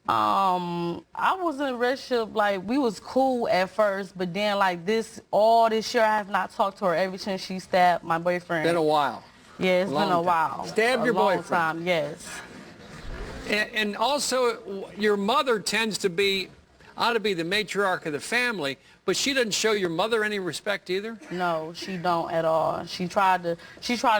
I was in a relationship, like, we was cool at first, but then, like, all this year, I have not talked to her ever since she stabbed my boyfriend. Been a while. Yeah, it's been a while. Stabbed your boyfriend. A long time, yes. And also, your mother ought to be the matriarch of the family, but she doesn't show your mother any respect either? No, she don't at all. She tried to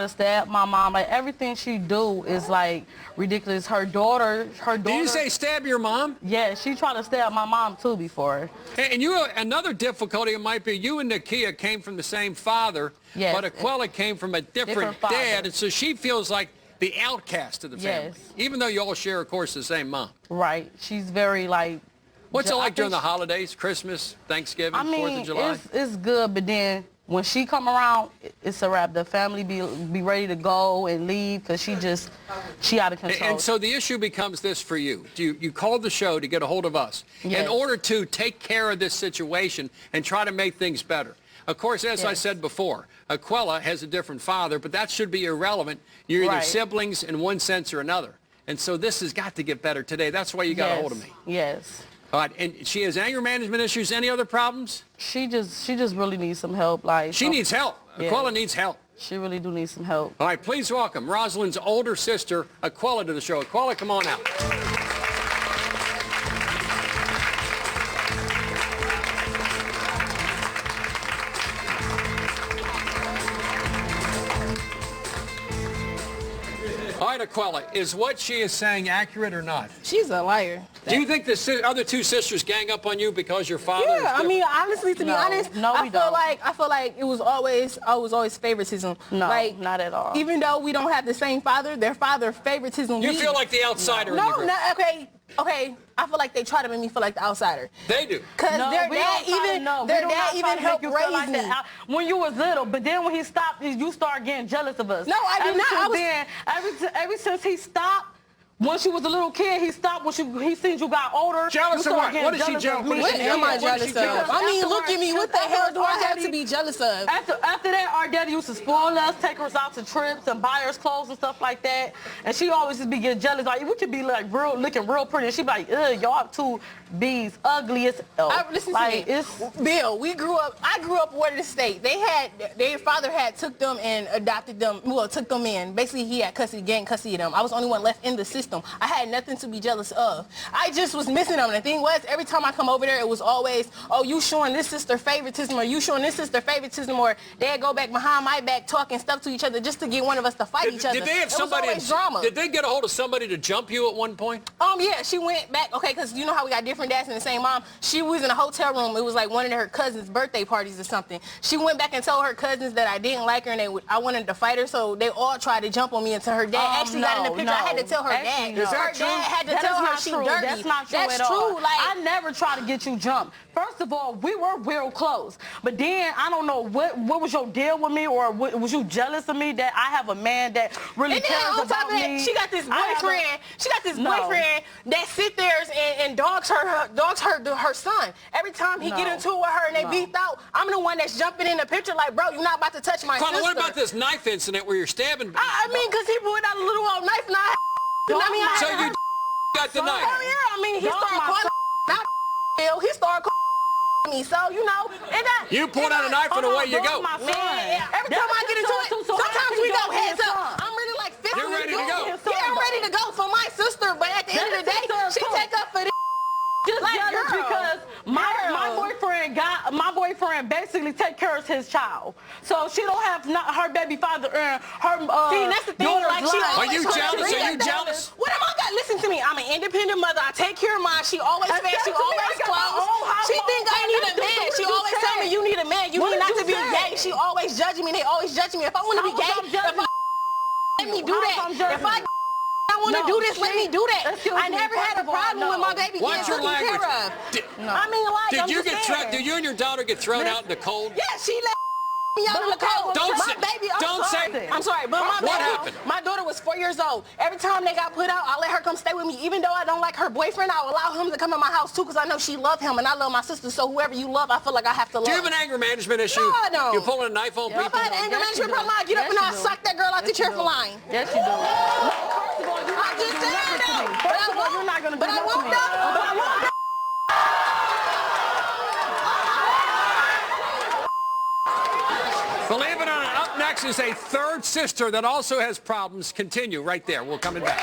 stab my mom. Like, everything she do is, like, ridiculous. Her daughter. Did you say stab your mom? Yeah, she tried to stab my mom too before. And another difficulty it might be, you and Nakia came from the same father, yes, but Aquella came from a different dad, and so she feels like the outcast of the family. Yes. Even though you all share, of course, the same mom. Right. She's very, like... What's it like during the holidays, Christmas, Thanksgiving, 4th of July? It's good, but then when she come around, it's a wrap. The family be ready to go and leave because she out of control. And so the issue becomes this for you. You called the show to get a hold of us in order to take care of this situation and try to make things better. Of course, as I said before, Aquella has a different father, but that should be irrelevant. You're either siblings in one sense or another. And so this has got to get better today. That's why you got a hold of me. Yes. All right, and she has anger management issues. Any other problems? She just really needs some help. Like, she needs help. Aquella needs help. She really do need some help. All right, please welcome Rosalind's older sister, Aquella, to the show. Aquella, come on out. All right, Aquella, is what she is saying accurate or not? She's a liar. Do you think the other two sisters gang up on you because your father is different? I mean, honestly, to be honest, I feel like I was always favoritism. No, like, not at all. Even though we don't have the same father, their father favoritism. You feel like the outsider in the group. Okay. I feel like they try to make me feel like the outsider. They do. Because their dad even helped raise me. When you was little, but then when he stopped, you start getting jealous of us. No, I did not. Ever since he stopped, once you was a little kid, he stopped. Once he seen you got older. Jealous of what? What is she jealous of? What am I jealous of? I mean, look at me. What the hell do I have to be jealous of? After that, our daddy used to spoil us, take us out to trips and buy us clothes and stuff like that. And she always just be getting jealous. Like, we could be like looking real pretty, and she be like, ugh, y'all two bees ugly as hell. Listen to me. Bill, I grew up where the state. Their father had took them and adopted them. Well, took them in. Basically, he had gained custody of them. I was the only one left in the system. I had nothing to be jealous of. I just was missing them. And the thing was, every time I come over there, it was always, oh, you showing this sister favoritism, or you showing this sister favoritism, or they'd go back behind my back talking stuff to each other just to get one of us to fight each other. Did they have somebody? Drama. Did they get a hold of somebody to jump you at one point? Yeah, she went back. Okay, because you know how we got different dads and the same mom. She was in a hotel room. It was like one of her cousins' birthday parties or something. She went back and told her cousins that I didn't like her and I wanted to fight her. So they all tried to jump on me until her dad actually got in the picture. I had to tell her dad. Is that true? Dad had to tell her she dirty. That's not true at all. Like, I never try to get you jumped. First of all, we were real close. But then, I don't know, what was your deal with me, or was you jealous of me that I have a man that really cares about me? She got this boyfriend. Boyfriend that sit there and dogs her son. Every time he get into it with her and they beefed out, I'm the one that's jumping in the picture like, bro, you're not about to touch my sister. What about this knife incident where you're stabbing? I mean, because he pulled out a little old knife and so you got the knife? Oh, yeah. I mean, he started calling he started calling me. So, you know. You pulled out a knife and away you go. Man, every time I get into it, sometimes we go heads up. I'm really like 50. You're ready to go. Yeah, I'm ready to go for my sister. But at the end of the day, she take up for this. Just jealous because my boyfriend basically take care of his child, so she don't have her baby father and her. See, that's the thing. Like, are you jealous? Are you jealous? What am I got? Listen to me. I'm an independent mother. I take care of mine. She always fed. She always clothes. She think I need a man. She always tell me you need a man. You need not to be gay. She always judging me. They always judging me. If I want to be gay, let me do that. If I want to do this, let me do that. I never had a problem with my baby What's your language? I mean, like, Did you and your daughter get thrown out in the cold? Yeah, she let me out in the cold. Don't say. I'm sorry, but what happened? My daughter was 4 years old. Every time they got put out, I let her come stay with me. Even though I don't like her boyfriend, I'll allow him to come in my house too, because I know she loves him and I love my sister. So whoever you love, I feel like I have to love. Do you have an anger management issue? No, I don't. You're pulling a knife on people? If I had an anger management problem, I'd get up and I'd suck that girl out the chair for lying. Yes, you do. I'm just saying though. First of all, you're not going to do that to me. But I won't though. this is a third sister that also has problems. Continue right there. We're coming back.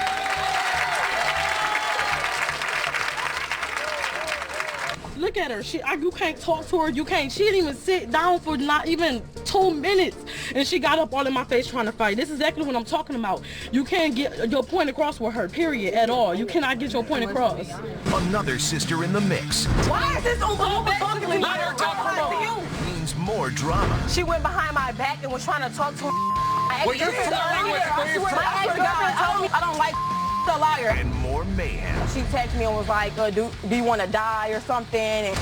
Look at her. You can't talk to her. You can't. She didn't even sit down for not even 2 minutes. And she got up all in my face trying to fight. This is exactly what I'm talking about. You can't get your point across with her, period, at all. You cannot get your point across. Another sister in the mix. Why is this on Let her talk to you? Means more drama. She went behind my back and was trying to talk to her. Well, you're flirting with My ex-girlfriend told me I don't like a liar. And more mayhem. She texted me and was like, do you want to die or something? And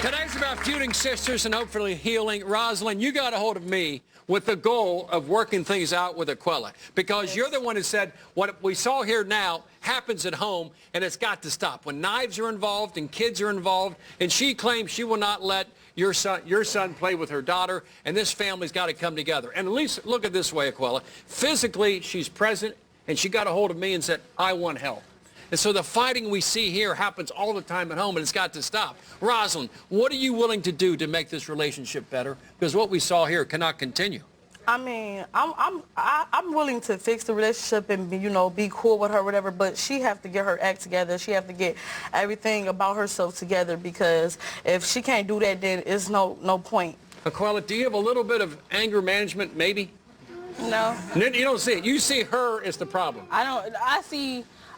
Today's about feuding sisters and hopefully healing. Rosalind, you got a hold of me with the goal of working things out with Aquila, because you're the one who said what we saw here now happens at home and it's got to stop. When knives are involved and kids are involved, and she claims she will not let your son play with her daughter, and this family's got to come together. And at least look at it this way, Aquila. Physically, she's present, and she got a hold of me and said, I want help. And so the fighting we see here happens all the time at home, and it's got to stop. Rosalind, what are you willing to do to make this relationship better? Because what we saw here cannot continue. I mean, I'm willing to fix the relationship and be cool with her, whatever. But she have to get her act together. She have to get everything about herself together, because if she can't do that, then it's no point. Aquila, do you have a little bit of anger management, maybe? no, You don't see it. You see her as the problem. I don't.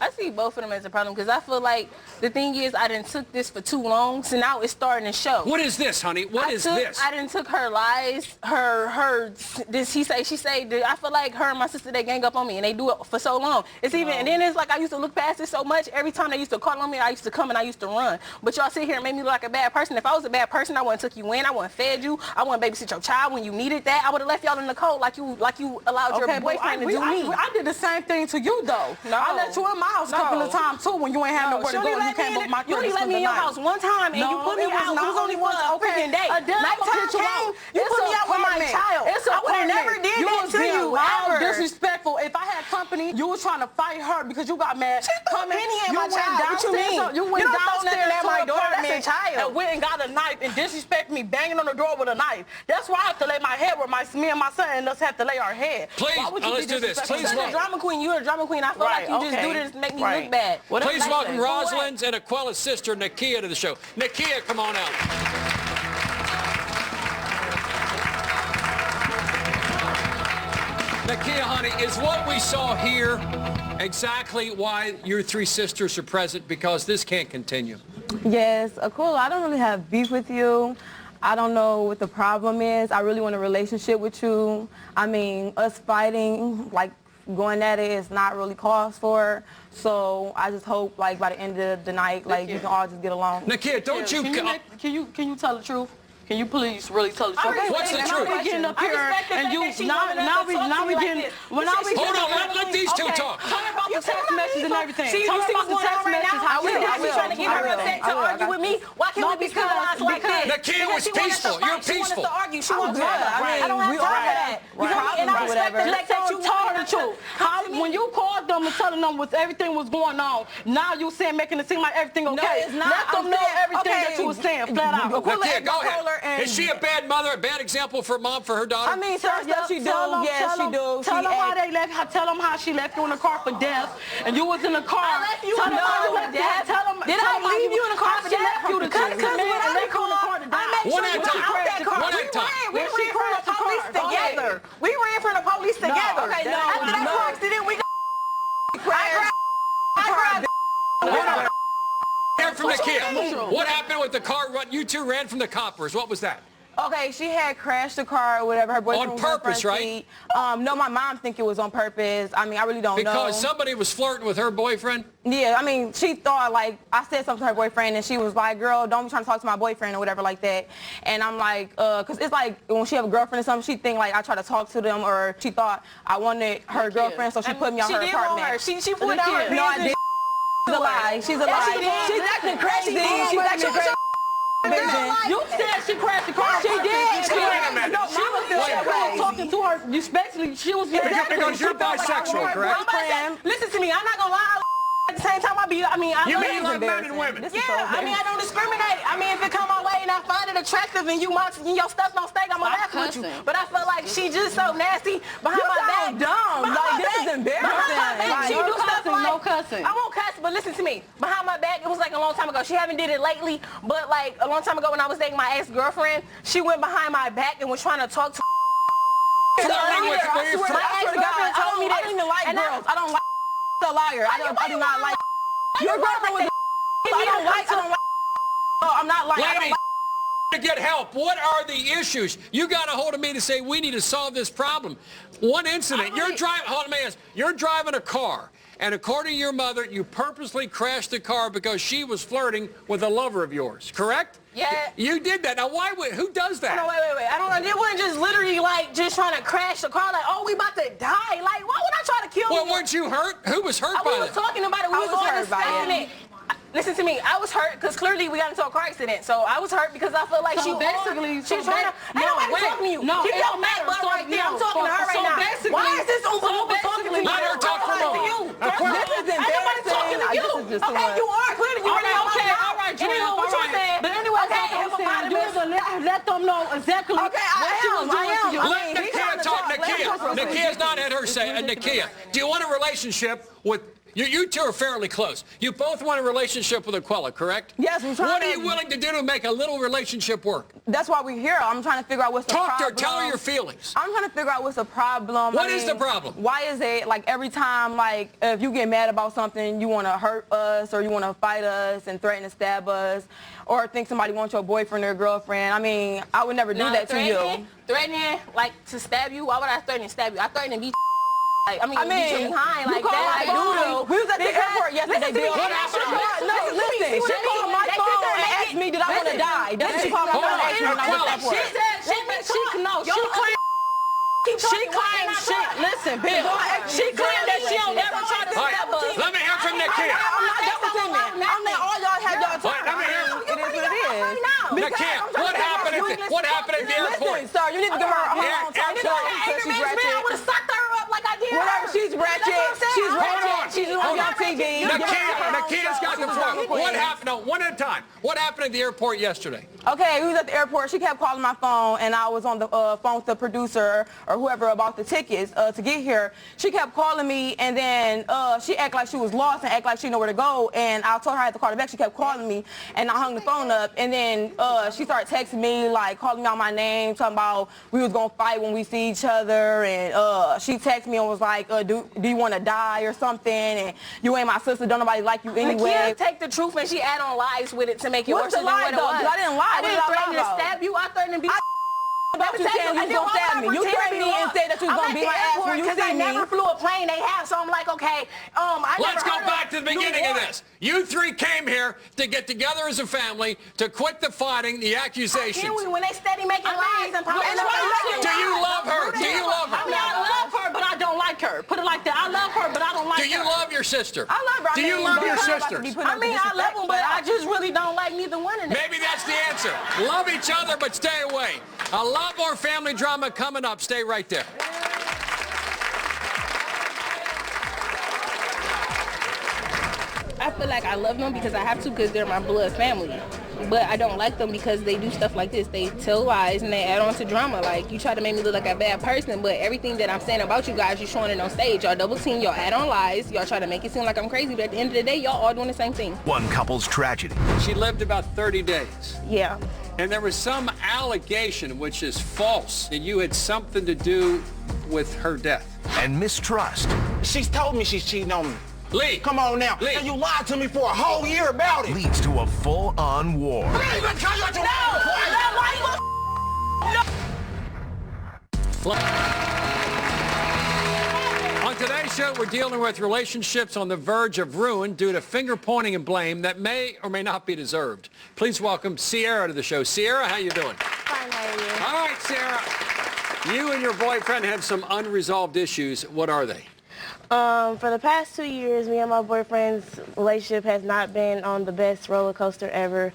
I see both of them as a problem, because I feel like the thing is I done took this for too long, so now it's starting to show. What is this, honey? What is this? I done took her lies, her this he say, she say. I feel like her and my sister, they gang up on me, and they do it for so long. It's even, and then it's like I used to look past it so much. Every time they used to call on me, I used to come and I used to run. But y'all sit here and make me look like a bad person. If I was a bad person, I wouldn't took you in. I wouldn't fed you. I wouldn't babysit your child when you needed that. I would have left y'all in the cold like you allowed your boyfriend to do me. I did the same thing to you, though. No. I let you in my house a couple of times too when you ain't had nowhere to go. You came up my You only let me in your house one time, and you put me out. It was only one freaking day. Nighttime came, you put me out with my child. I would have never did that to you ever. Disrespectful. If I had company, you was trying to fight her because you got mad. She threw a penny at my child. What you mean? You went downstairs at my door. That's a child. And went and got a knife and disrespect me, banging on the door with a knife. That's why I have to lay my head where me and my son and us have to lay our head. Please, let's do this. Please, you're a drama queen. You're a drama queen. I feel like you just do this to make me look bad. Please welcome Rosalind's and Aquila's sister, Nakia, to the show. Nakia, come on out. Nakia, honey, is what we saw here exactly why your three sisters are present? Because this can't continue. Yes, Aquila, I don't really have beef with you. I don't know what the problem is. I really want a relationship with you. I mean, us fighting, like, going at it is not really cause for. So I just hope, like, by the end of the night, like, we can all just get along. Nakia, don't you... Can you tell the truth? Can you please really tell the truth? What's the truth? We're getting up here and you now we getting hold on, let these two talk. Tell her about the text messages and everything. Tell her about the text messages. I will. Trying to get her upset to argue with me. Why can't we be civilized like this? Nakia was peaceful. You're peaceful. She wants us to argue. She wants to I don't have time for that. You know me? And I respect the fact that you told her the truth. When you called them and telling them everything was going on, now you saying making it seem like everything okay. No, it's not. Let them know everything that you were saying flat out. Nakia, go ahead. Is she a bad mother, a bad example for mom, for her daughter? I mean, certain stuff she do. Yes, she do. Tell them how they left. Tell them how she left you in the car for death, and you was in the car. I left you in the car for death. Did I leave you in the car for death? She left you to Because when I left you in the car to die. One at a time. One at a time. We ran from the police together. We ran from the police together. Okay, no. After that car accident, we crashed. Hear from Nakia. What happened with the car? You two ran from the coppers. What was that? Okay, she had crashed the car or whatever. Her boyfriend On was purpose, front right? seat. No, my mom think it was on purpose. I mean, I really don't know. Because somebody was flirting with her boyfriend? Yeah, I mean, she thought, like, I said something to her boyfriend, and she was like, girl, don't be trying to talk to my boyfriend or whatever like that. And I'm like, because it's like when she have a girlfriend or something, she think, like, I try to talk to them, or she thought I wanted her girlfriend, so she put me on her apartment. She put on her. No, I didn't. She's a lie. She's a lie. She's acting crazy. She's acting crazy. You said she crashed the car. She did. She was talking to her respectfully. She was Because you're bisexual, correct? Listen to me. I'm not gonna lie. same time, I mean, I You love mean like men and women? This is Yeah, so I mean, I don't discriminate. I mean, if it come my way and I find it attractive and your stuff don't stink, I'm gonna laugh with you. But I feel like she just so nasty behind my back. Dumb. Like, this is embarrassing. Behind my back, Like, she do stuff like, no cussing. I won't cuss, but listen to me. Behind my back, it was like a long time ago. She haven't did it lately, but like a long time ago when I was dating my ex-girlfriend, she went behind my back and was trying to talk to Flirting with I swear to God, I don't even like girls. I don't like a liar. I do not like. Your girlfriend was. I don't like. Oh, I'm not like. Ladies, to get help. What are the issues? You got a hold of me to say we need to solve this problem. One incident. You're driving. Hold on, man. You're driving a car, and according to your mother, you purposely crashed the car because she was flirting with a lover of yours. Correct? Yeah. You did that. Now, why would? Who does that? No, wait. I don't know. It wasn't just literally like just trying to crash the car. Like, oh, we about to die. Like, why would I try to kill you? Well, weren't you hurt? Who was hurt by We was it? talking about it. We was all hurt by discussing it. Listen to me. I was hurt because clearly we got into a car accident. So I was hurt because I felt like So basically, she's trying to. Ain't nobody talking to you. No, Keep it your don't back matter. butt So, right there. I'm no, talking to her so right now. basically- Why is this Oompa Loompa talking to me? Let her talk for a moment. You. Now, Quilla. This is Ain't nobody talking to you. This is just too Okay, much. you are. Clearly, you already on my Okay, mouth. all right, Julia, Anywho, what all you right. saying? But anyway, okay, what I'm saying, hippopotamus. let them know exactly Okay, what she was doing to you. Let Nakia talk. Nakia's not had her say. Nakia, do you want a relationship with... You two are fairly close. You both want a relationship with Aquila, correct? Yes, we're trying What to- are you willing to do to make a little relationship work? That's why we're here. I'm trying to figure out what's the problem. Talk to her. Tell her your feelings. I'm trying to figure out what's the problem. What is the problem? Why is it like every time, like if you get mad about something, you want to hurt us or you want to fight us and threaten to stab us or think somebody wants your boyfriend or girlfriend? I mean, I would never do that to you. Threatening, like to stab you. Why would I threaten to stab you? I threaten to beat. Like, beat you behind like you that. my phone. We was at the airport yesterday, Bill. No, listen. She called my phone and asked me, did I want to die? That's what she called my phone and asked me when I was at the airport. She claims she, listen, Bill, she claimed that she don't ever try to All right, stab us. let me hear from Nakia. I'm not double teaming. I'm letting all y'all have y'all time. Let me hear. It is what it is. Nakia, what happened at the airport? Listen, sir, you need to give her her own time. Anger She's management, I would ratchet. have sucked her up like I did Whatever, her. she's ratchet. She's ratchet. She's on your TV. Nakia's got the floor. What happened? No, one at a time. What happened at the airport yesterday? Okay, we was at the airport. She kept calling my phone, and I was on the phone with the producer or whoever about the tickets to get here. She kept calling me, and then she acted like she was lost and acted like she didn't know where to go. And I told her I had to call her back. She kept calling me, and I hung the phone up. And then she started texting me, like calling me out my name, talking about we was gonna fight when we see each other. And she texted me and was like, do you want to die or something? And you ain't my sister. Don't nobody like you anyway. Nakia take the truth and she add on lies with it to make it What's worse the than lie, what it though? was. 'Cause I didn't lie. I What didn't did I threaten lie to about? stab you. I threatened to be. About you saying you was gonna stab me. You threatened me and said that you was gonna beat my ass when you because see I me. never flew a plane. They have, so I'm like, okay. Let's go back to the beginning of this. You three came here to get together as a family, to quit the fighting, the accusations. Can we, when they steady making lies and Do you love her? Do you love I mean, her? I love her, but I don't like her. Put it like that. I love her, but I don't like her. Do you love your sister? I love her. Do you love your sisters? I mean, I love them, but I just really don't like neither one of them. Maybe that's the answer. Love each other, but stay away. A lot more family drama coming up. Stay right there. I feel like I love them because I have to, because they're my blood family. But I don't like them because they do stuff like this. They tell lies and they add on to drama. Like, you try to make me look like a bad person, but everything that I'm saying about you guys, you're showing it on stage. Y'all double team, y'all add on lies, y'all try to make it seem like I'm crazy, but at the end of the day, y'all all doing the same thing. One couple's tragedy. She lived about 30 days. Yeah. And there was some allegation, which is false, that you had something to do with her death. And mistrust. She's told me she's cheating on me. Lee! Come on now. Lee. And you lied to me for a whole year about it. Leads to a full-on war. On today's show, we're dealing with relationships on the verge of ruin due to finger-pointing and blame that may or may not be deserved. Please welcome Sierra to the show. Sierra, how you doing? Fine, how are you? All right, Sierra. You and your boyfriend have some unresolved issues. What are they? For the past 2 years, me and my boyfriend's relationship has not been on the best roller coaster ever.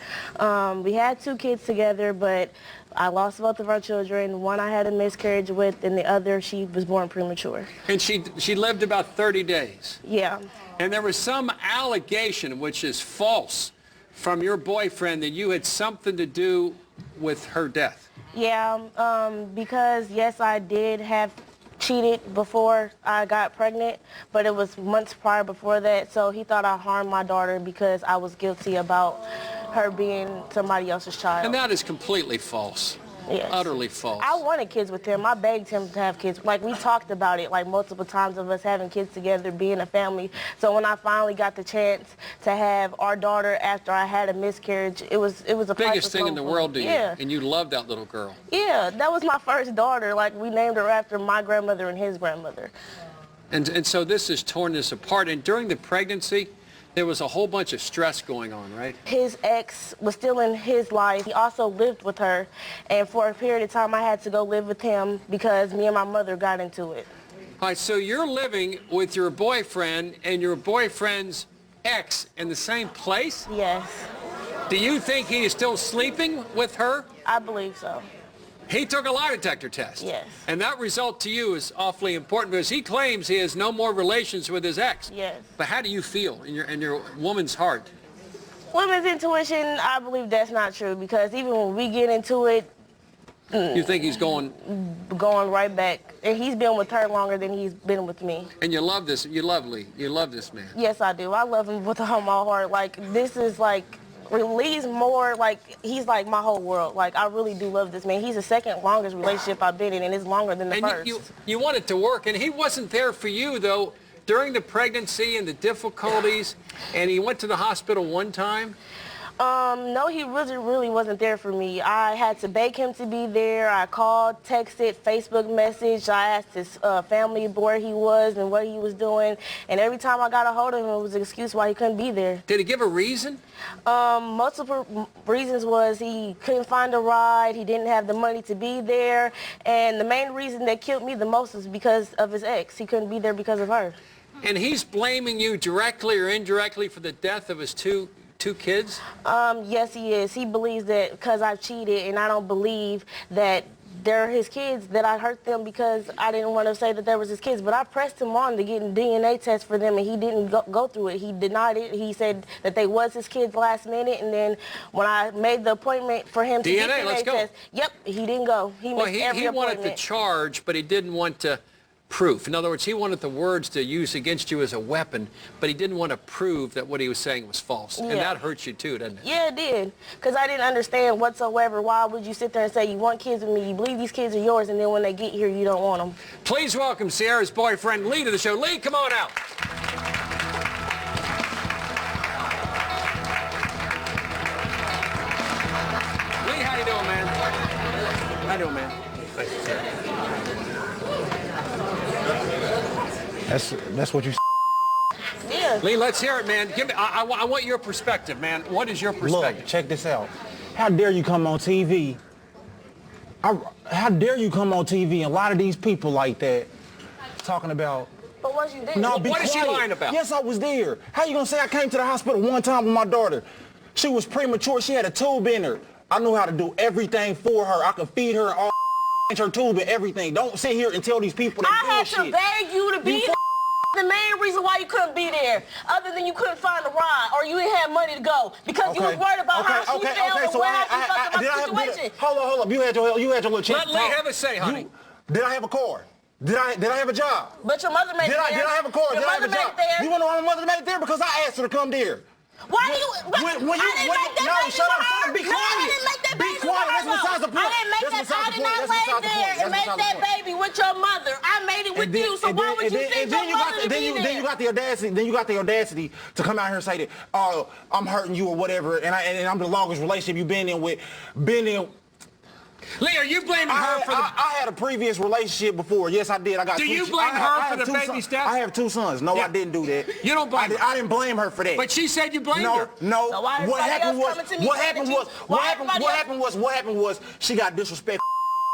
We had 2 kids together, but I lost both of our children. One I had a miscarriage with, and the other she was born premature. And she lived about 30 days. Yeah. And there was some allegation, which is false, from your boyfriend that you had something to do with her death. Yeah, because yes, I did have cheated before I got pregnant, but it was months prior before that, so he thought I harmed my daughter because I was guilty about her being somebody else's child. And that is completely false. Yes. Utterly false. I wanted kids with him. I begged him to have kids. Like, we talked about it, like, multiple times of us having kids together, being a family. So when I finally got the chance to have our daughter after I had a miscarriage, it was a biggest thing in the world to you. Yeah. And you loved that little girl. Yeah, that was my first daughter. Like, we named her after my grandmother and his grandmother. And so this has torn this apart. And during the pregnancy, there was a whole bunch of stress going on, right? His ex was still in his life. He also lived with her. And for a period of time, I had to go live with him because me and my mother got into it. All right, so you're living with your boyfriend and your boyfriend's ex in the same place? Yes. Do you think he is still sleeping with her? I believe so. He took a lie detector test. Yes. And that result to you is awfully important because he claims he has no more relations with his ex. Yes. But how do you feel in your woman's heart? Women's intuition, I believe that's not true because even when we get into it, you think he's going right back. And he's been with her longer than he's been with me. And you love this, you love this man. Yes, I do. I love him with all my heart. Like, this is like, Lee's more like, he's like my whole world. Like, I really do love this man. He's the second longest relationship I've been in, and it's longer than the first. You want it to work, and he wasn't there for you, though, during the pregnancy and the difficulties, and he went to the hospital one time? No, he really wasn't there for me. I had to beg him to be there. I called, texted, Facebook messaged. I asked his family where he was and what he was doing. And every time I got a hold of him, it was an excuse why he couldn't be there. Did he give a reason? Multiple reasons was he couldn't find a ride. He didn't have the money to be there. And the main reason that killed me the most was because of his ex. He couldn't be there because of her. And he's blaming you directly or indirectly for the death of his two kids? Yes, he is. He believes that because I cheated and I don't believe that they're his kids, that I hurt them because I didn't want to say that they was his kids. But I pressed him on to get a DNA test for them, and he didn't go through it. He denied it. He said that they was his kids last minute, and then when I made the appointment for him to get the DNA test, yep, he didn't go. He missed every appointment. Wanted the charge, but he didn't want to proof. In other words, he wanted the words to use against you as a weapon, but he didn't want to prove that what he was saying was false. Yeah. And that hurts you too, doesn't it? Yeah, it did. Because I didn't understand whatsoever. Why would you sit there and say you want kids with me, you believe these kids are yours, and then when they get here, you don't want them? Please welcome Sierra's boyfriend, Lee, to the show. Lee, come on out. Lee, how you doing, man? How you doing, man? Thanks, sir. That's what you. Yeah. Lee, let's hear it, man. Give me. I want your perspective, man. What is your perspective? Look, check this out. How dare you come on TV? How dare you come on TV and a lot of these people like that talking about. But was you there? No, what is she lying about? Yes, I was there. How you gonna say I came to the hospital one time with my daughter? She was premature. She had a tube in her. I knew how to do everything for her. I could feed her all her tube and everything. Don't sit here and tell these people that I had to beg you to be there. The main reason why you couldn't be there, other than you couldn't find a ride or you didn't have money to go, because you was worried about how she felt and where she felt about the situation. Hold up. You had your little chance. Let Lee have a say, honey. Did I have a car? Did I have a job? But your mother made it there. Did I have a car? Did I have a job? You want to know why my mother made it there? Because I asked her to come there. Why do you? I didn't make that baby for her. Be quiet. I didn't make that baby for her. That's besides the point. I didn't make that. I did not lay there and make that baby with your mother. I made it with you. So why would you think your mother to be there? Then you got the audacity to come out here and say that, oh, I'm hurting you or whatever, and I'm the longest relationship you've been in. Lee, are you blaming her for the... I had a previous relationship before. Yes, I did. I got. Do you blame her for the baby's death? I have 2 sons. No, I didn't do that. You don't blame her? I didn't blame her for that. But she said you blamed her. No. So why What happened was she got disrespect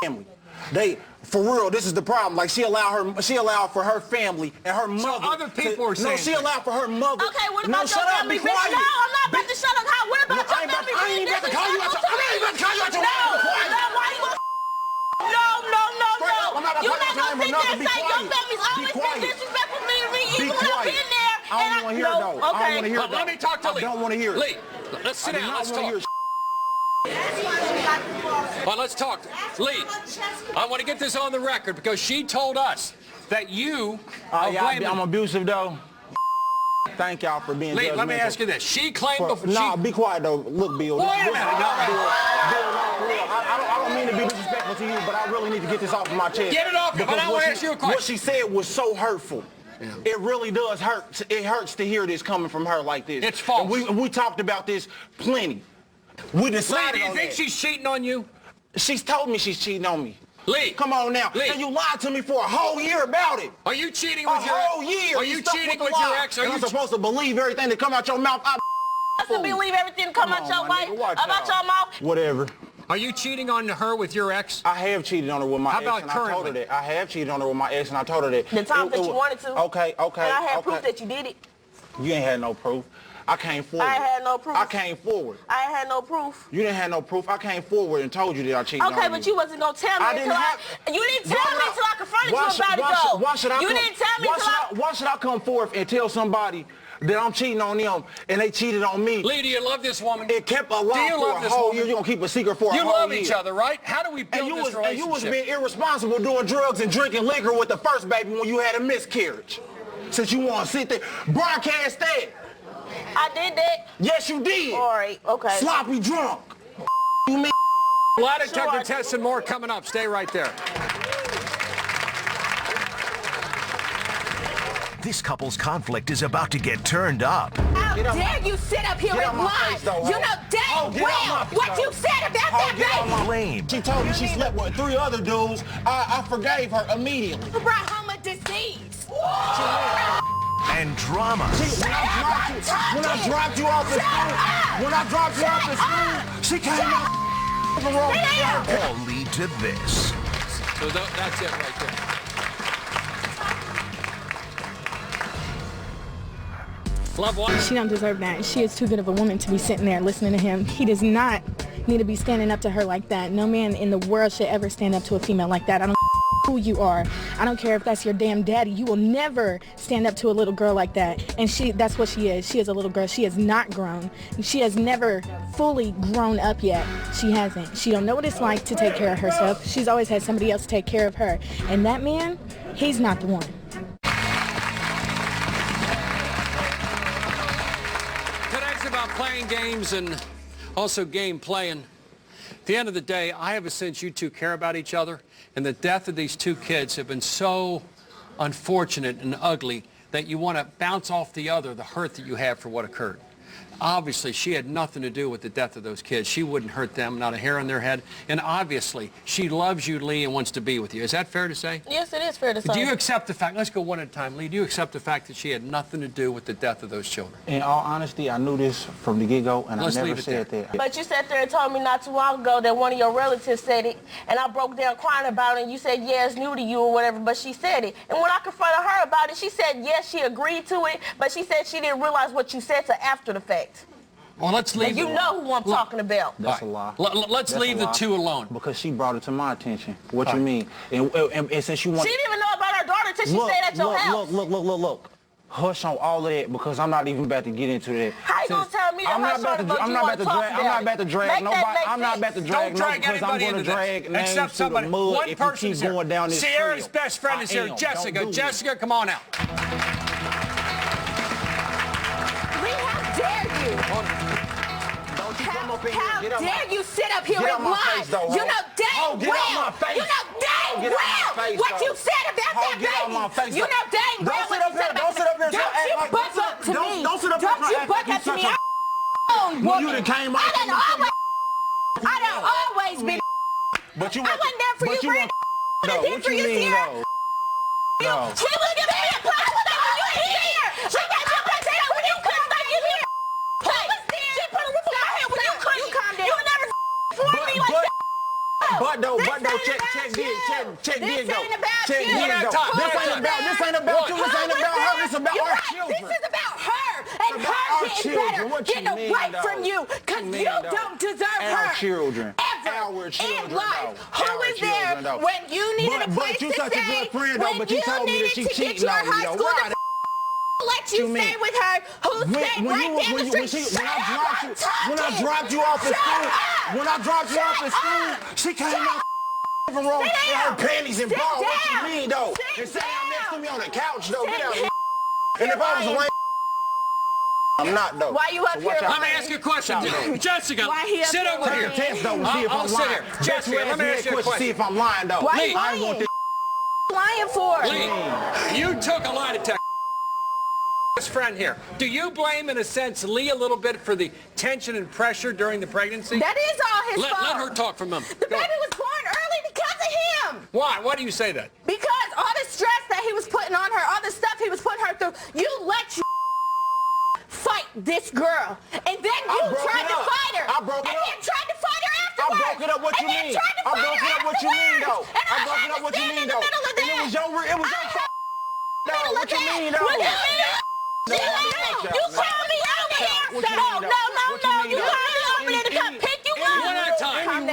family. For real, this is the problem. Like she allowed for her family and her mother. So other people are saying. No, she allowed for her mother. Okay, what about your family? Be quiet. No, I'm not about to shut up. What about your family? I ain't even about to call you out your. I'm not even about to call you out your name. No, I'm not you're not gonna gonna sit there and say your family's always been disrespectful to me, even when I've been there. I don't want to hear it though. I don't want to hear it. Let me talk to Lee. I don't want to hear it. Lee, let's sit down. Let's talk. Well, let's talk. Lee, I want to get this on the record because she told us that you are blaming... I'm abusive, though. Thank y'all for being Lee, let me ask you this. She claimed before... No, be quiet, though. Look, Bill. Wait a minute. I don't mean to be disrespectful to you, but I really need to get this off of my chest. Get it off, but I want to ask you a question. What she said was so hurtful. Yeah. It really does hurt. It hurts to hear this coming from her like this. It's false. And we talked about this plenty. We decided Lee, do you on think that. she's cheating on you? She's told me she's cheating on me. Lee. Come on now. Lee. And you lied to me for a whole year about it. Are you cheating with your ex? A whole year. Are you cheating with your ex? Are you supposed to believe everything that come out your mouth? I believe everything that come out your wife, about your mouth. Whatever. Are you cheating on her with your ex? I have cheated on her with my ex, and I told her that. I have cheated on her with my ex, and I told her that. The time that you wanted to. Okay. And I had proof that you did it. You ain't had no proof. I came forward. I had no proof. I came forward. I ain't had no proof. You didn't have no proof. I came forward and told you that I cheated on you. Okay, but you wasn't gonna tell me until you didn't tell me until I confronted you about it, though. Why should I? You didn't tell me Why should I come forth and tell somebody that I'm cheating on them and they cheated on me? Lee, do you love this woman? It kept a lie for a whole year. You're going to keep a secret for a whole year. You love each other, right? How do we build this relationship? And you was being irresponsible doing drugs and drinking liquor with the first baby when you had a miscarriage. Since you want to sit there, broadcast that. I did that. Yes, you did. All right, okay. Sloppy drunk. You mean? Lie detector tests and more coming up. Stay right there. This couple's conflict is about to get turned up. How dare you sit up here and lie? You know dang well what you said about that baby. Blame. She told me she slept with 3 other dudes. I forgave her immediately. You brought home a disease. And drama. When I dropped you off at school, she came out the wrong way. All lead to this. So that's it right there. Love one. She don't deserve that. She is too good of a woman to be sitting there listening to him. He does not need to be standing up to her like that. No man in the world should ever stand up to a female like that. I don't who you are. I don't care if that's your damn daddy. You will never stand up to a little girl like that. And that's what she is. She is a little girl. She has not grown. She has never fully grown up yet. She hasn't. She don't know what it's like to take care of herself. She's always had somebody else take care of her. And that man, he's not the one. Today's about playing games and also game playing. At the end of the day, I have a sense you two care about each other, and the death of these 2 kids have been so unfortunate and ugly that you want to bounce off the other the hurt that you have for what occurred. Obviously, she had nothing to do with the death of those kids. She wouldn't hurt them, not a hair on their head. And obviously, she loves you, Lee, and wants to be with you. Is that fair to say? Yes, it is fair to say. Do you accept the fact, let's go one at a time, Lee, do you accept the fact that she had nothing to do with the death of those children? In all honesty, I knew this from the get-go, and I never said that. But you sat there and told me not too long ago that one of your relatives said it, and I broke down crying about it, and you said, yeah, it's new to you or whatever, but she said it. And when I confronted her about it, she said, yes, she agreed to it, but she said she didn't realize what you said till after the fact. Well, let's leave. You know who I'm talking about. That's a lie. Let's leave the 2 alone. Because she brought it to my attention. What you mean? And since you want... She didn't even know about her daughter until she stayed at your house. Look. Hush on all of that because I'm not even about to get into that. How you gonna tell me that I'm not about to drag nobody. I'm not about to drag nobody because I'm going to drag names except to the mud one if person you keep going down this trail. Sierra's best friend is here, Jessica. Jessica, come on out. Lee, how dare you? How dare you sit up here and lie? You know dang well. You know dang well what you said about that baby. You know dang well what you said about that baby. Don't you buck up to me. Don't you buck up to me. I done always been. But you I wasn't there for you, Brenda. I wasn't there for you, Sierra. She was giving me a plus when you were here. She got your potato when you couldn't stay in here. She put a roof on my head when you couldn't. You never for me like that. But though, check did though. Check did though. This ain't about you. This ain't about her. This about our children. This is about her and her getting better, getting away from you, because you don't deserve her. Our children. Ever in life. Who was there when you needed a place to stay? But you such a good friend though. But you told me that she cheating on me though. Why? Let you stay with her. Who stayed right there in the street? When I dropped you off at school, she came out living room in her panties and ball. What you mean though? And sat down next to me on the couch though. Get out. And if I was a lame, I'm not though. Why you up here? Let me ask you a question, Jessica. Sit over here. I'll sit here. Jessica, let me ask you a question. See if I'm lying though. Why I want this lying for? Lee, you took a lie detector. Best friend here. Do you blame, in a sense, Lee a little bit for the tension and pressure during the pregnancy? That is all his fault. Let her talk from him. The baby was born early because of him. Why? Why do you say that? Because all the stress that he was putting on her, all the stuff he was putting her through, you let you fight this girl. And then you tried to fight her. I broke it up. And then tried to fight her afterwards. I broke it up. What you mean? I broke it up. What you mean though? I broke it up. What you mean though? And it was your fault. No, what you mean though? You called me over here. No. You called me over there to come pick you up. One at a time.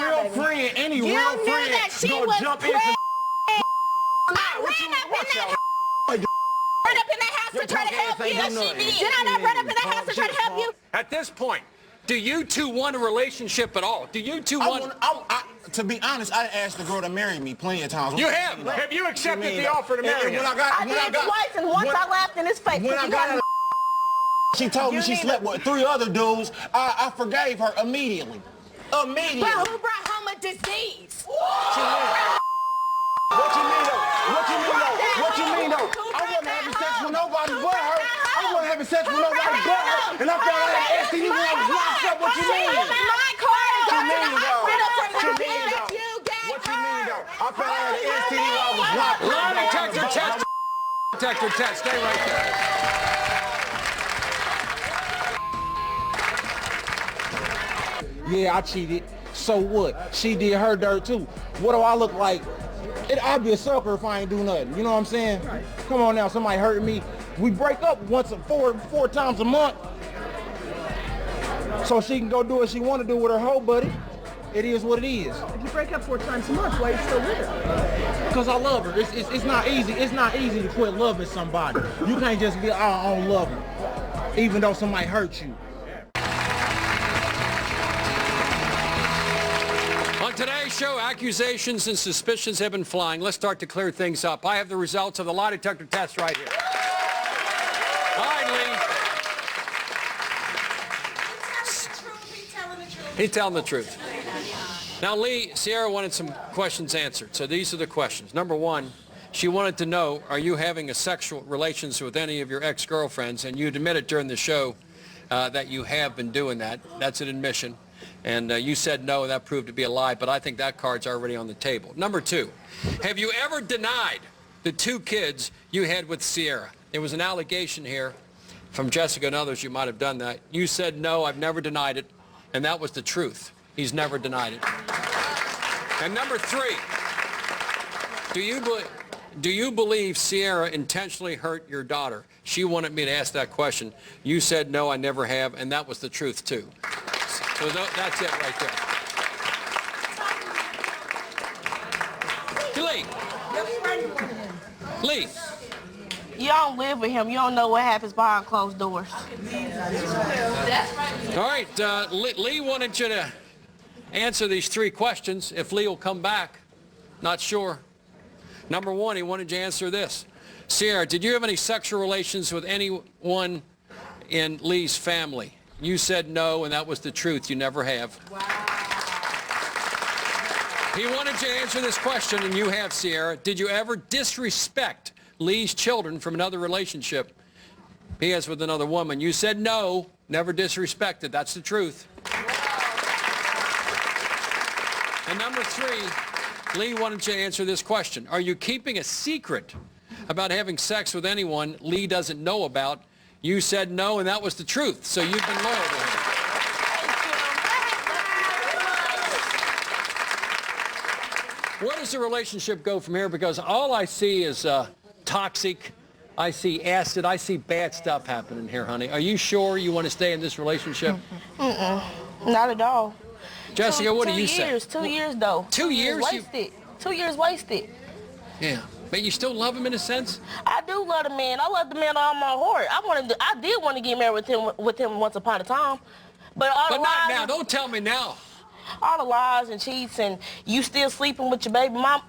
Any real friend that she gonna was jump in. I ran up in that house to try to help you. Yes, she did. Did I not run up in that house to try to help you? At this point, do you two want a relationship at all? Do you two want... To be honest, I asked the girl to marry me plenty of times. You have? Have you accepted the offer to marry him? I did twice, and once I laughed in his face. When I got out of she told me she slept with 3 other dudes. I forgave her immediately. But who brought home a disease? What you mean though? I wasn't having sex with nobody but her. And I found out I had STD when I was locked up. What you mean? I found out I had STD when I was locked up. Lie detector test. Stay right there. Yeah, I cheated. So what? She did her dirt too. What do I look like? I'd be a sucker if I ain't do nothing. You know what I'm saying? Come on now, somebody hurting me. We break up four times a month. So she can go do what she want to do with her whole buddy. It is what it is. If you break up 4 times a month, why are you still with her? Because I love her. It's not easy. It's not easy to quit loving somebody. You can't just be, I don't love her, even though somebody hurt you. On today's show, accusations and suspicions have been flying. Let's start to clear things up. I have the results of the lie detector test right here. All right, Lee. He's telling the truth. Now, Lee, Sierra wanted some questions answered. So these are the questions. Number 1, she wanted to know, are you having a sexual relations with any of your ex-girlfriends? And you admitted during the show that you have been doing that. That's an admission. And you said no, and that proved to be a lie, but I think that card's already on the table. Number 2, have you ever denied the 2 kids you had with Sierra? There was an allegation here from Jessica and others you might have done that. You said no, I've never denied it, and that was the truth. He's never denied it. And number 3, do you believe Sierra intentionally hurt your daughter? She wanted me to ask that question. You said no, I never have, and that was the truth too. So that's it right there. Lee. You don't live with him. You don't know what happens behind closed doors. All right, Lee wanted you to answer these 3 questions. If Lee will come back, not sure. Number 1, he wanted you to answer this. Sierra, did you have any sexual relations with anyone in Lee's family? You said no, and that was the truth. You never have. Wow. He wanted you to answer this question, and you have, Sierra. Did you ever disrespect Lee's children from another relationship he has with another woman? You said no, never disrespected. That's the truth. And number 3, Lee wanted you to answer this question. Are you keeping a secret about having sex with anyone Lee doesn't know about? You said no, and that was the truth. So you've been loyal to him. Where does the relationship go from here? Because all I see is toxic. I see acid. I see bad stuff happening here, honey. Are you sure you want to stay in this relationship? Not at all. Jessica, what do you say? 2 years, though. 2 years? Wasted. 2 years wasted. Yeah. But you still love him in a sense? I do love the man. I love the man all my heart. I did want to get married with him once upon a time. But not now. Don't tell me now. All the lies and cheats and you still sleeping with your baby mom.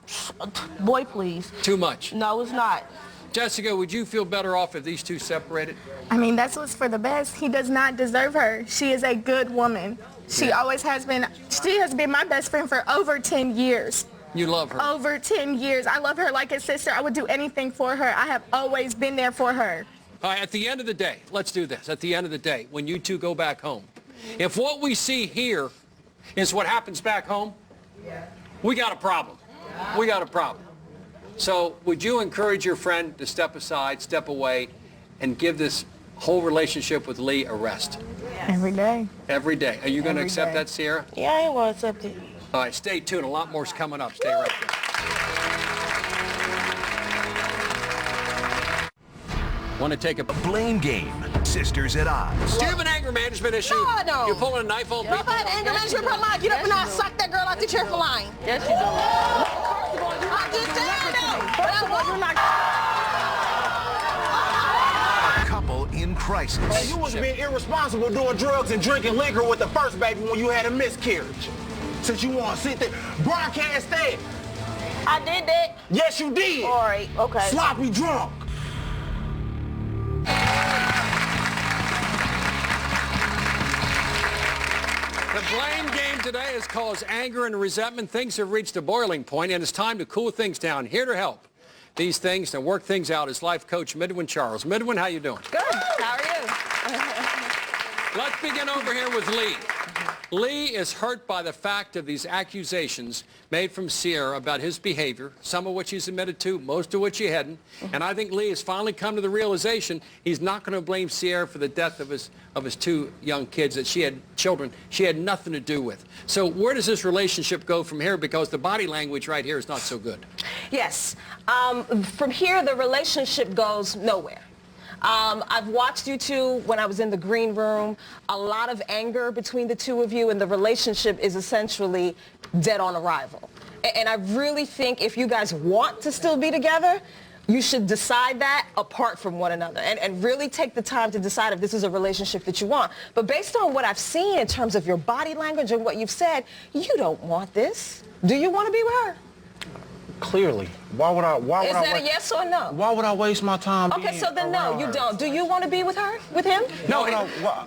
Boy, please. Too much. No, it's not. Jessica, would you feel better off if these two separated? I mean, that's what's for the best. He does not deserve her. She is a good woman. She always has been. She has been my best friend for over 10 years. You love her? Over 10 years. I love her like a sister. I would do anything for her. I have always been there for her. All right, at the end of the day, let's do this. At the end of the day, when you two go back home, if what we see here is what happens back home, we got a problem. We got a problem. So would you encourage your friend to step aside, step away, and give this whole relationship with Lee a rest? Every day. Every day. Are you going to accept that, Sierra? Yeah, I ain't going to accept it. All right, stay tuned. A lot more's coming up. Stay right there. Want to take a blame game. Sisters at odds. Do you have an anger management issue? No, I don't. You're pulling a knife on people? If I had anger management problem, I'd get up and I'd sock that girl out the chair for lying. Yes, you do. I'm just saying, though. But I won't. A couple in crisis. Hey, you was being irresponsible doing drugs and drinking liquor with the first baby when you had a miscarriage. Since you want to sit there, broadcast that. I did that. Yes, you did. All right, okay. Sloppy drunk. The blame game today has caused anger and resentment. Things have reached a boiling point, and it's time to cool things down. Here to help these things and work things out is life coach Midwin Charles. Midwin, how you doing? Good. How are you? Let's begin over here with Lee. Lee is hurt by the fact of these accusations made from Sierra about his behavior, some of which he's admitted to, most of which he hadn't. And I think Lee has finally come to the realization he's not going to blame Sierra for the death of his two young kids, that she had children she had nothing to do with. So where does this relationship go from here? Because the body language right here is not so good. Yes. From here, the relationship goes nowhere. I've watched you two when I was in the green room, a lot of anger between the two of you, and the relationship is essentially dead on arrival. And I really think if you guys want to still be together, you should decide that apart from one another and really take the time to decide if this is a relationship that you want. But based on what I've seen in terms of your body language and what you've said, you don't want this. Do you want to be with her? Clearly. Why would I? Is that a yes or a no? Why would I waste my time? Okay, so then no, you don't. Do you want to be with her? With him? No.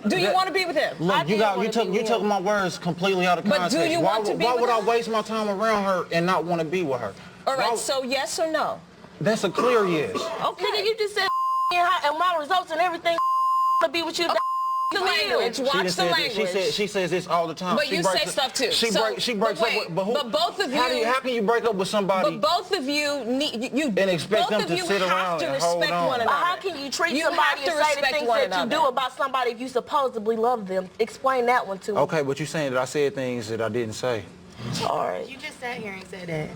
Do you want to be with him? Look, you took my words completely out of context. But do you want to be with her? Why would I waste my time around her and not want to be with her? All right, so yes or no? That's a clear yes. Okay, nigga, you just said and my results and everything to be with you. Okay. The language. Watch the language. She says this all the time. But you say stuff too. She breaks up with. But both of you. How can you break up with somebody? But both of you need and expect them to sit around and hold on. But how can you treat somebody and say the things that you do about somebody if you supposedly love them? Explain that one to me. Okay, but you're saying that I said things that I didn't say. All right. You just sat here and said that.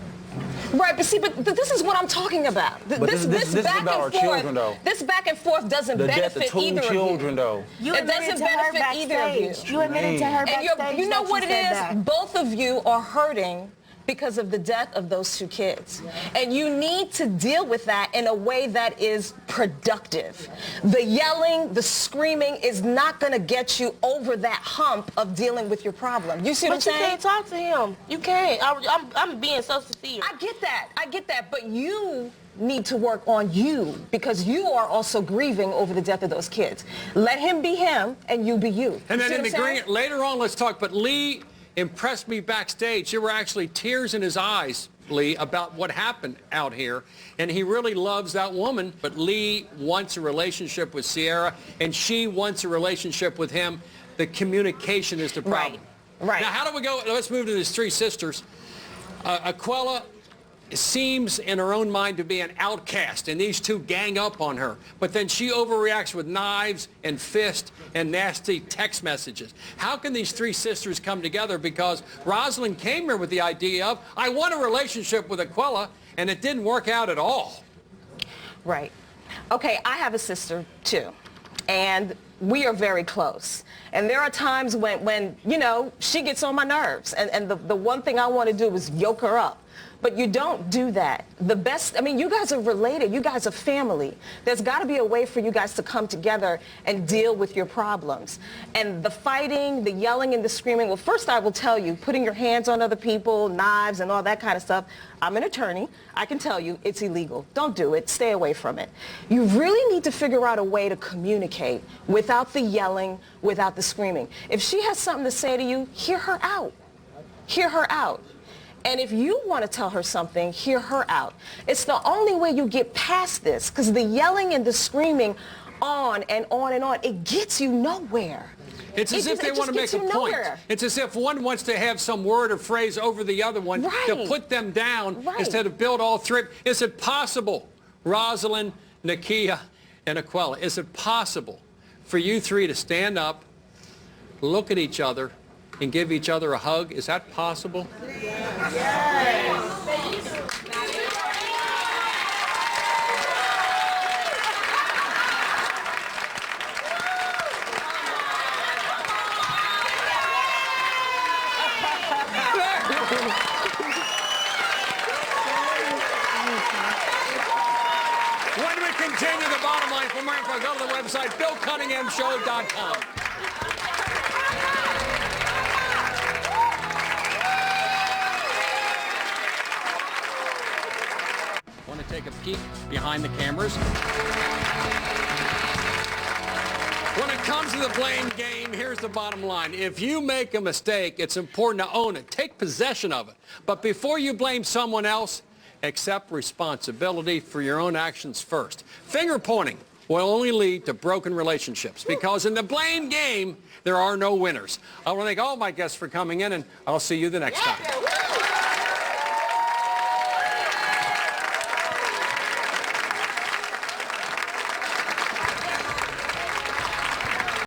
Right, but see, but this is what I'm talking about. This is about our children, though. This back and forth doesn't benefit either of you. The death of two children, though. It doesn't benefit either of you. You admitted to her backstage. And you know what it is? Both of you are hurting because of the death of those two kids. And you need to deal with that in a way that is productive. The yelling, the screaming is not going to get you over that hump of dealing with your problem. You see what I'm saying? But you can't talk to him. You can't. I'm being so sincere. I get that. But you need to work on you because you are also grieving over the death of those kids. Let him be him and you be you. And then in the green, later on, let's talk. But Lee impressed me backstage. There were actually tears in his eyes, Lee, about what happened out here. And he really loves that woman. But Lee wants a relationship with Sierra, and she wants a relationship with him. The communication is the problem. Right. Now, how do we go? Let's move to these three sisters. Aquella, seems in her own mind to be an outcast, and these two gang up on her. But then she overreacts with knives and fists and nasty text messages. How can these three sisters come together? Because Rosalind came here with the idea of, I want a relationship with Aquila, and it didn't work out at all. Right. Okay, I have a sister, too, and we are very close. And there are times when you know, she gets on my nerves, and the one thing I want to do is yoke her up. But you don't do that. The best, I mean, you guys are related. You guys are family. There's got to be a way for you guys to come together and deal with your problems. And the fighting, the yelling, and the screaming, well, first I will tell you, putting your hands on other people, knives, and all that kind of stuff, I'm an attorney. I can tell you it's illegal. Don't do it. Stay away from it. You really need to figure out a way to communicate without the yelling, without the screaming. If she has something to say to you, hear her out. Hear her out. And if you want to tell her something, hear her out. It's the only way you get past this, because the yelling and the screaming on and on and on, it gets you nowhere. It's as if they want to make a point. It's as if one wants to have some word or phrase over the other one to put them down instead of build all three. Is it possible, Rosalind, Nakia, and Aquila, is it possible for you three to stand up, look at each other, and give each other a hug? Is that possible? Yes. When we continue the bottom line, for more info, go to the website, BillCunninghamShow.com. Want to take a peek behind the cameras? When it comes to the blame game, here's the bottom line. If you make a mistake, it's important to own it. Take possession of it. But before you blame someone else, accept responsibility for your own actions first. Finger pointing will only lead to broken relationships, because in the blame game, there are no winners. I want to thank all my guests for coming in, and I'll see you the next time.